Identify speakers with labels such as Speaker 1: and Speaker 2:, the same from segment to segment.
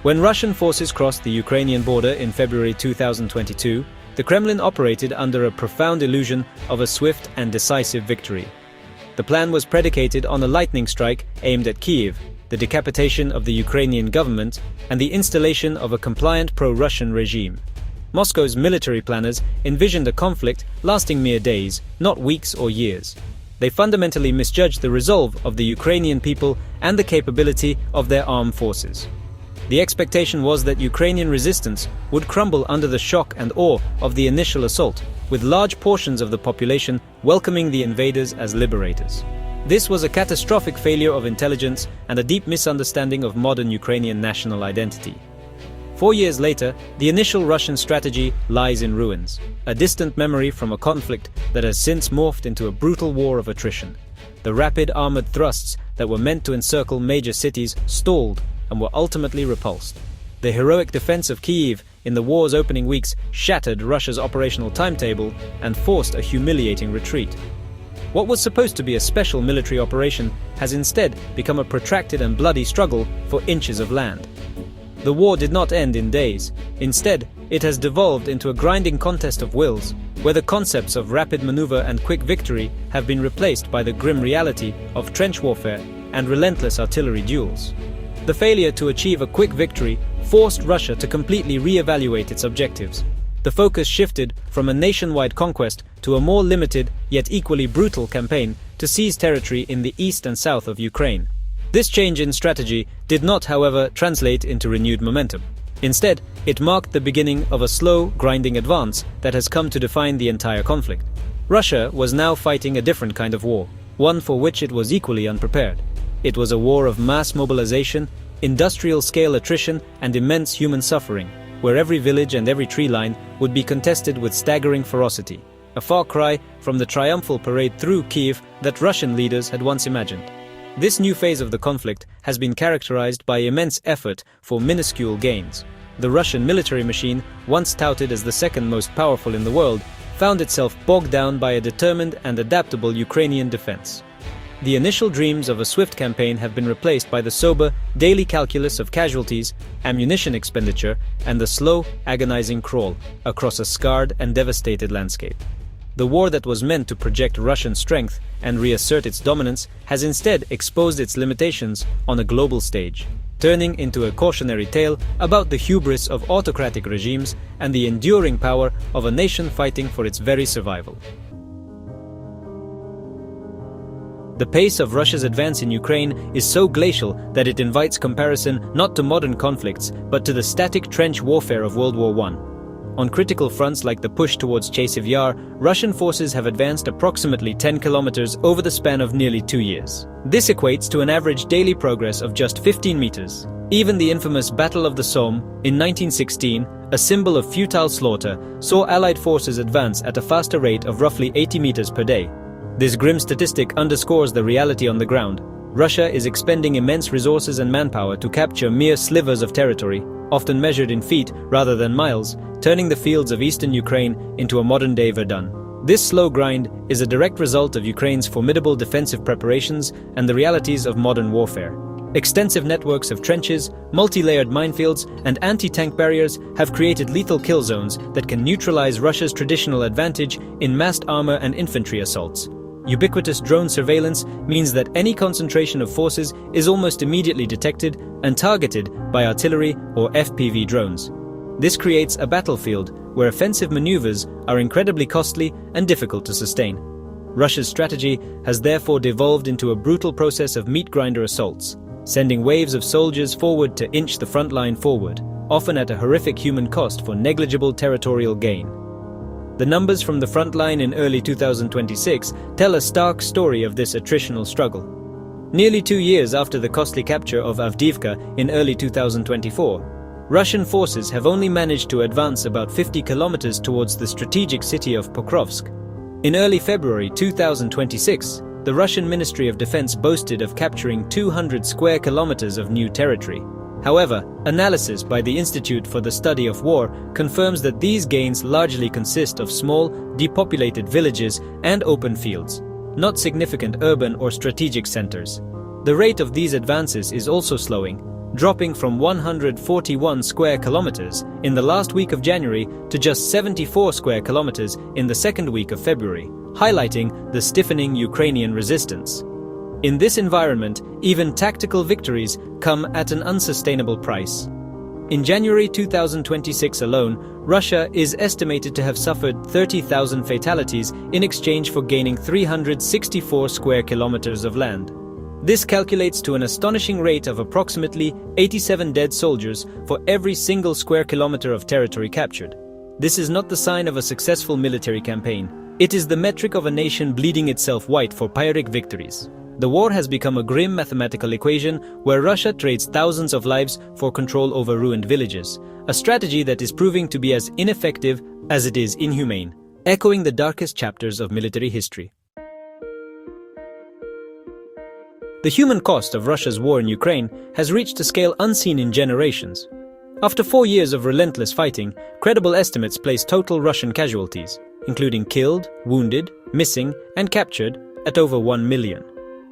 Speaker 1: When Russian forces crossed the Ukrainian border in February 2022, the Kremlin operated under a profound illusion of a swift and decisive victory. The plan was predicated on a lightning strike aimed at Kyiv, the decapitation of the Ukrainian government, and the installation of a compliant pro-Russian regime. Moscow's military planners envisioned a conflict lasting mere days, not weeks or years. They fundamentally misjudged the resolve of the Ukrainian people and the capability of their armed forces. The expectation was that Ukrainian resistance would crumble under the shock and awe of the initial assault, with large portions of the population welcoming the invaders as liberators. This was a catastrophic failure of intelligence and a deep misunderstanding of modern Ukrainian national identity. 4 years later, the initial Russian strategy lies in ruins, a distant memory from a conflict that has since morphed into a brutal war of attrition. The rapid armored thrusts that were meant to encircle major cities stalled and were ultimately repulsed. The heroic defense of Kyiv in the war's opening weeks shattered Russia's operational timetable and forced a humiliating retreat. What was supposed to be a special military operation has instead become a protracted and bloody struggle for inches of land. The war did not end in days. Instead, it has devolved into a grinding contest of wills, where the concepts of rapid maneuver and quick victory have been replaced by the grim reality of trench warfare and relentless artillery duels. The failure to achieve a quick victory forced Russia to completely re-evaluate its objectives. The focus shifted from a nationwide conquest to a more limited, yet equally brutal campaign to seize territory in the east and south of Ukraine. This change in strategy did not, however, translate into renewed momentum. Instead, it marked the beginning of a slow, grinding advance that has come to define the entire conflict. Russia was now fighting a different kind of war, one for which it was equally unprepared. It was a war of mass mobilization, industrial-scale attrition, and immense human suffering, where every village and every tree line would be contested with staggering ferocity, a far cry from the triumphal parade through Kyiv that Russian leaders had once imagined. This new phase of the conflict has been characterized by immense effort for minuscule gains. The Russian military machine, once touted as the second most powerful in the world, found itself bogged down by a determined and adaptable Ukrainian defense. The initial dreams of a swift campaign have been replaced by the sober, daily calculus of casualties, ammunition expenditure, and the slow, agonizing crawl across a scarred and devastated landscape. The war that was meant to project Russian strength and reassert its dominance has instead exposed its limitations on a global stage, turning into a cautionary tale about the hubris of autocratic regimes and the enduring power of a nation fighting for its very survival. The pace of Russia's advance in Ukraine is so glacial that it invites comparison not to modern conflicts, but to the static trench warfare of World War I. On critical fronts like the push towards Chasiv Yar, Russian forces have advanced approximately 10 kilometers over the span of nearly 2 years. This equates to an average daily progress of just 15 meters. Even the infamous Battle of the Somme in 1916, a symbol of futile slaughter, saw Allied forces advance at a faster rate of roughly 80 meters per day. This grim statistic underscores the reality on the ground. Russia is expending immense resources and manpower to capture mere slivers of territory, often measured in feet rather than miles, turning the fields of eastern Ukraine into a modern-day Verdun. This slow grind is a direct result of Ukraine's formidable defensive preparations and the realities of modern warfare. Extensive networks of trenches, multi-layered minefields, and anti-tank barriers have created lethal kill zones that can neutralize Russia's traditional advantage in massed armor and infantry assaults. Ubiquitous drone surveillance means that any concentration of forces is almost immediately detected and targeted by artillery or FPV drones. This creates a battlefield where offensive maneuvers are incredibly costly and difficult to sustain. Russia's strategy has therefore devolved into a brutal process of meat grinder assaults, sending waves of soldiers forward to inch the front line forward, often at a horrific human cost for negligible territorial gain. The numbers from the front line in early 2026 tell a stark story of this attritional struggle. Nearly 2 years after the costly capture of Avdiivka in early 2024, Russian forces have only managed to advance about 50 kilometers towards the strategic city of Pokrovsk. In early February 2026, the Russian Ministry of Defense boasted of capturing 200 square kilometers of new territory. However, analysis by the Institute for the Study of War confirms that these gains largely consist of small, depopulated villages and open fields, not significant urban or strategic centers. The rate of these advances is also slowing, dropping from 141 square kilometers in the last week of January to just 74 square kilometers in the second week of February, highlighting the stiffening Ukrainian resistance. In this environment, even tactical victories come at an unsustainable price. In January 2026 alone, Russia is estimated to have suffered 30,000 fatalities in exchange for gaining 364 square kilometers of land. This calculates to an astonishing rate of approximately 87 dead soldiers for every single square kilometer of territory captured. This is not the sign of a successful military campaign. It is the metric of a nation bleeding itself white for Pyrrhic victories. The war has become a grim mathematical equation where Russia trades thousands of lives for control over ruined villages, a strategy that is proving to be as ineffective as it is inhumane, echoing the darkest chapters of military history. The human cost of Russia's war in Ukraine has reached a scale unseen in generations. After 4 years of relentless fighting, credible estimates place total Russian casualties, including killed, wounded, missing, and captured, at over 1 million.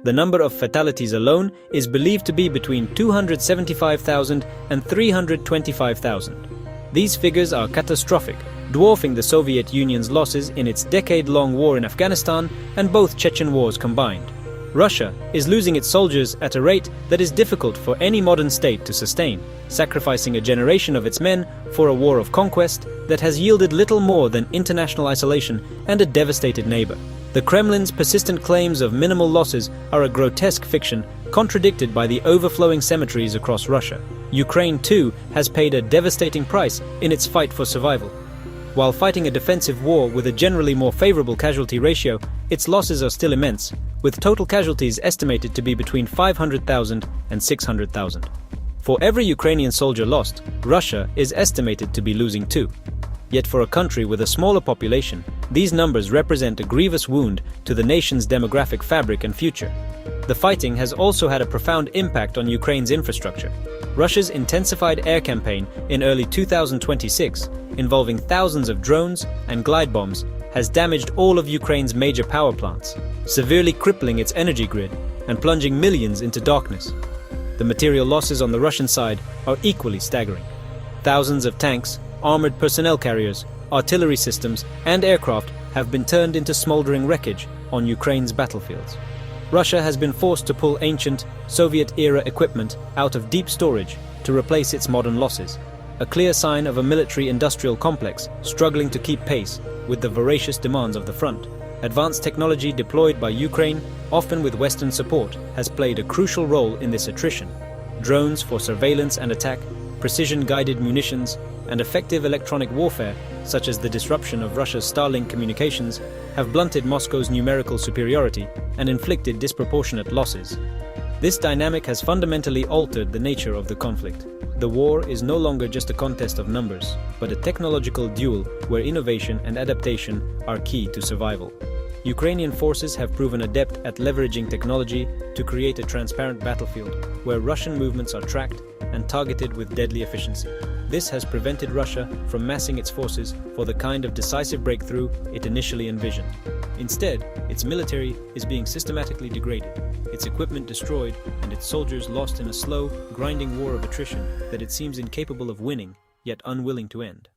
Speaker 1: The number of fatalities alone is believed to be between 275,000 and 325,000. These figures are catastrophic, dwarfing the Soviet Union's losses in its decade-long war in Afghanistan and both Chechen wars combined. Russia is losing its soldiers at a rate that is difficult for any modern state to sustain, sacrificing a generation of its men for a war of conquest that has yielded little more than international isolation and a devastated neighbor. The Kremlin's persistent claims of minimal losses are a grotesque fiction, contradicted by the overflowing cemeteries across Russia. Ukraine, too, has paid a devastating price in its fight for survival. While fighting a defensive war with a generally more favorable casualty ratio, its losses are still immense, with total casualties estimated to be between 500,000 and 600,000. For every Ukrainian soldier lost, Russia is estimated to be losing 2. Yet for a country with a smaller population, these numbers represent a grievous wound to the nation's demographic fabric and future. The fighting has also had a profound impact on Ukraine's infrastructure. Russia's intensified air campaign in early 2026, involving thousands of drones and glide bombs, has damaged all of Ukraine's major power plants, severely crippling its energy grid and plunging millions into darkness. The material losses on the Russian side are equally staggering. Thousands of tanks, armored personnel carriers, artillery systems, and aircraft have been turned into smoldering wreckage on Ukraine's battlefields. Russia has been forced to pull ancient, Soviet-era equipment out of deep storage to replace its modern losses, a clear sign of a military-industrial complex struggling to keep pace with the voracious demands of the front. Advanced technology deployed by Ukraine, often with Western support, has played a crucial role in this attrition. Drones for surveillance and attack, precision-guided munitions, and effective electronic warfare, such as the disruption of Russia's Starlink communications, have blunted Moscow's numerical superiority and inflicted disproportionate losses. This dynamic has fundamentally altered the nature of the conflict. The war is no longer just a contest of numbers, but a technological duel where innovation and adaptation are key to survival. Ukrainian forces have proven adept at leveraging technology to create a transparent battlefield where Russian movements are tracked and targeted with deadly efficiency. This has prevented Russia from massing its forces for the kind of decisive breakthrough it initially envisioned. Instead, its military is being systematically degraded, its equipment destroyed, and its soldiers lost in a slow, grinding war of attrition that it seems incapable of winning, yet unwilling to end.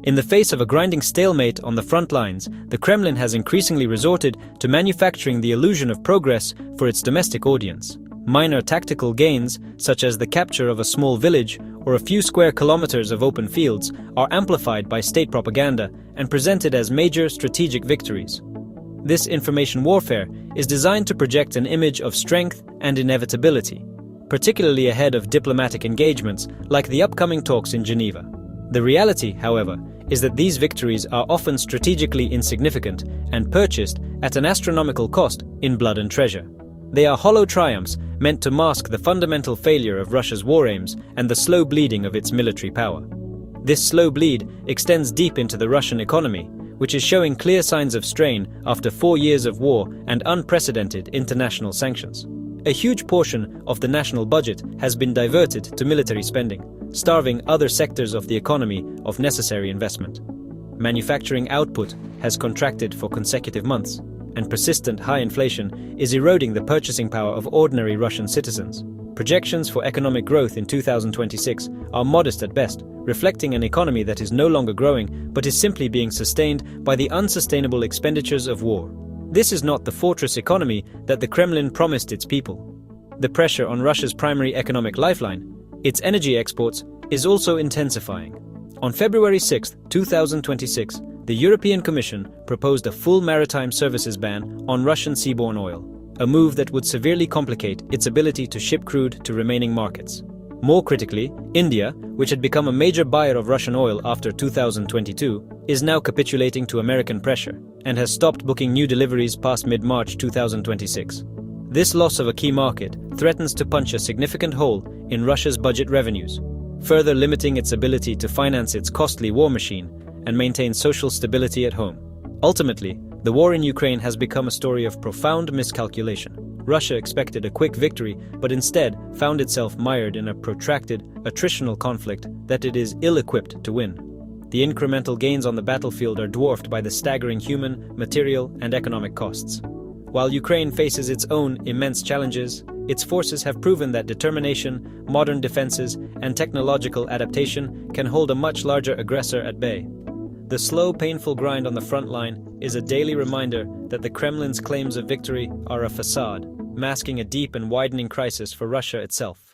Speaker 1: In the face of a grinding stalemate on the front lines, the Kremlin has increasingly resorted to manufacturing the illusion of progress for its domestic audience. Minor tactical gains, such as the capture of a small village or a few square kilometers of open fields, are amplified by state propaganda and presented as major strategic victories. This information warfare is designed to project an image of strength and inevitability, particularly ahead of diplomatic engagements like the upcoming talks in Geneva. The reality, however, is that these victories are often strategically insignificant and purchased at an astronomical cost in blood and treasure. They are hollow triumphs meant to mask the fundamental failure of Russia's war aims and the slow bleeding of its military power. This slow bleed extends deep into the Russian economy, which is showing clear signs of strain after 4 years of war and unprecedented international sanctions. A huge portion of the national budget has been diverted to military spending, starving other sectors of the economy of necessary investment. Manufacturing output has contracted for consecutive months, and persistent high inflation is eroding the purchasing power of ordinary Russian citizens. Projections for economic growth in 2026 are modest at best, reflecting an economy that is no longer growing but is simply being sustained by the unsustainable expenditures of war. This is not the fortress economy that the Kremlin promised its people. The pressure on Russia's primary economic lifeline, its energy exports, is also intensifying. On February 6, 2026, the European Commission proposed a full maritime services ban on Russian seaborne oil, a move that would severely complicate its ability to ship crude to remaining markets. More critically, India, which had become a major buyer of Russian oil after 2022, is now capitulating to American pressure and has stopped booking new deliveries past mid-March 2026. This loss of a key market threatens to punch a significant hole in Russia's budget revenues, further limiting its ability to finance its costly war machine and maintain social stability at home. Ultimately, the war in Ukraine has become a story of profound miscalculation. Russia expected a quick victory, but instead found itself mired in a protracted, attritional conflict that it is ill-equipped to win. The incremental gains on the battlefield are dwarfed by the staggering human, material, and economic costs. While Ukraine faces its own immense challenges, its forces have proven that determination, modern defenses, and technological adaptation can hold a much larger aggressor at bay. The slow, painful grind on the front line is a daily reminder that the Kremlin's claims of victory are a facade, masking a deep and widening crisis for Russia itself.